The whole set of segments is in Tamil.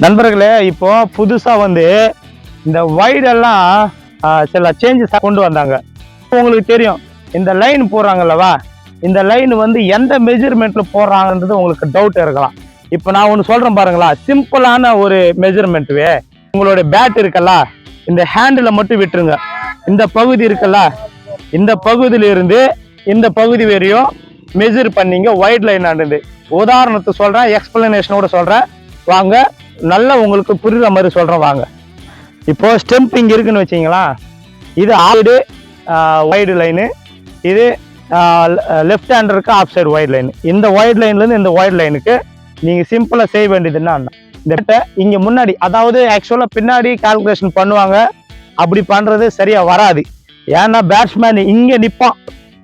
நண்பர்களே, இப்போ புதுசா வந்து இந்த வைடெல்லாம் சில சேஞ்சஸ் கொண்டு வந்தாங்க. உங்களுக்கு தெரியும், இந்த லைன் போடுறாங்கல்லவா, இந்த லைன் வந்து எந்த மெஜர்மெண்ட்ல போடுறாங்கன்றது உங்களுக்கு டவுட் இருக்கலாம். இப்போ நான் ஒன்று சொல்றேன் பாருங்களா, சிம்பிளான ஒரு மெஜர்மெண்ட்டுவே. உங்களுடைய பேட் இருக்கல்ல, இந்த ஹேண்டில் மட்டும் விட்டுருங்க. இந்த பகுதி இருக்கல்ல, இந்த பகுதியில இருந்து இந்த பகுதி வரையும் மெஜர் பண்ணீங்க வைட் லைன் ஆனது. உதாரணத்துக்கு சொல்றேன், எக்ஸ்பிளனேஷனோட சொல்றேன் வாங்க, நல்லா உங்களுக்கு புரியுற மாதிரி சொல்றேன் வாங்க. இப்போ ஸ்டெம்ப் இங்க இருக்குன்னு வச்சிங்களா, இது ஆல்ரெடி வைடு லைனு, இது லெஃப்ட் ஹேண்டருக்கு ஆஃப் சைடு வைட் லைன். இந்த வைட் லைன்லேருந்து இந்த வைட் லைனுக்கு நீங்கள் சிம்பிளாக செய்ய வேண்டியதுன்னா இந்த இங்கே முன்னாடி, அதாவது ஆக்சுவலாக பின்னாடி கால்குலேஷன் பண்ணுவாங்க, அப்படி பண்ணுறது சரியாக வராது. ஏன்னா பேட்ஸ்மேன் இங்கே நிற்பான்,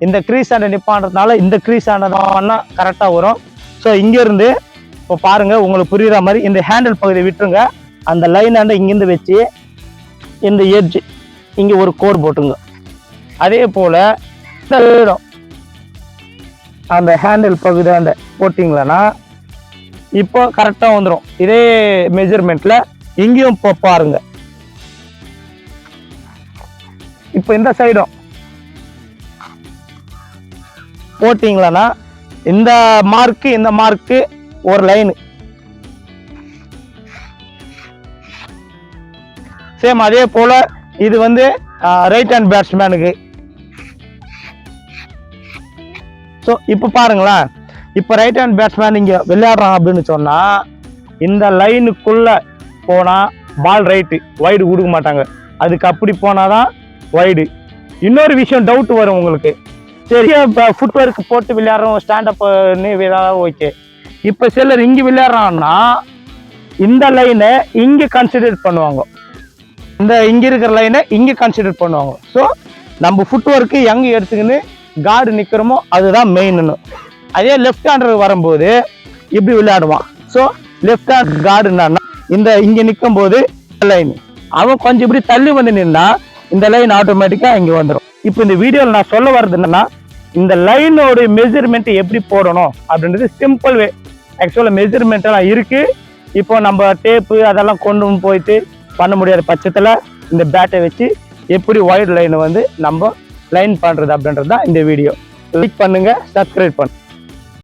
இந்த க்ரீஸ் ஆண்ட நிற்பான்றதுனால இந்த க்ரீஸ் ஆண்டதான் கரெக்டாக வரும். ஸோ இங்கேருந்து இப்போ பாருங்கள், உங்களுக்கு புரியுற மாதிரி இந்த ஹேண்டில் பகுதியை விட்டுருங்க. அந்த லைன் ஆண்ட இங்கேருந்து வச்சு இந்த எட்ஜ் இங்கே ஒரு கோடு போட்டுங்க. அதே போல் இந்த இடம் அந்த ஹேண்டில் பகுதி அந்த போட்டிங்களன்னா இப்போ கரெக்டாக வந்துடும். இதே மெஜர்மெண்ட்ல இங்கேயும் இப்போ பாருங்க, இப்போ இந்த சைடும் போட்டிங்களன்னா இந்த மார்க்கு இந்த மார்க்கு ஒரு லைனு சேம். அதே போல இது வந்து ரைட் ஹேண்ட் பேட்ஸ்மேனுக்கு. ஸோ இப்போ பாருங்களேன், இப்போ ரைட் ஹேண்ட் பேட்ஸ்மேன் இங்கே விளையாடுறான் அப்படின்னு சொன்னால் இந்த லைனுக்குள்ளே போனால் பால் ரைட்டு, வைடு கொடுக்க மாட்டாங்க. அதுக்கு அப்படி போனால் தான் வைடு. இன்னொரு விஷயம் டவுட் வரும் உங்களுக்கு, சரி ஃபுட் ஒர்க் போட்டு விளையாடுறோம், ஸ்டாண்டப்னு விளையாட ஓகே. இப்போ சிலர் இங்கே விளையாடுறான்னா இந்த லைனை இங்கே கன்சிடர் பண்ணுவாங்க, இந்த இங்கே இருக்கிற லைனை இங்கே கன்சிடர் பண்ணுவாங்க. ஸோ நம்ம ஃபுட் ஒர்க்கு எங்கே எடுத்துக்கின்னு கார்டு நிற்கிறோமோ அதுதான் மெயின்னு. அதே லெஃப்ட் ஹேண்டர் வரும்போது இப்படி விளையாடுவான். ஸோ லெஃப்ட் ஹேண்ட் கார்டு என்னன்னா இந்த இங்கே நிற்கும் போது லைன், அவன் கொஞ்சம் இப்படி தள்ளி வந்து நின்னா இந்த லைன் ஆட்டோமேட்டிக்காக இங்கே வந்துடும். இப்போ இந்த வீடியோவில் நான் சொல்ல வர்றது என்னன்னா, இந்த லைனோட மெஜர்மெண்ட் எப்படி போடணும் அப்படின்றது சிம்பிள் வே. ஆக்சுவலாக மெஜர்மெண்ட் எல்லாம் இருக்கு. இப்போ நம்ம டேப்பு அதெல்லாம் கொண்டு போயிட்டு பண்ண முடியாத பட்சத்தில் இந்த பேட்டை வச்சு எப்படி வைட் லைனை வந்து நம்ம லைன் பண்ணுறது அப்படின்றது தான் இந்த வீடியோ. லைக் பண்ணுங்க, சப்ஸ்கிரைப் பண்ணுங்க.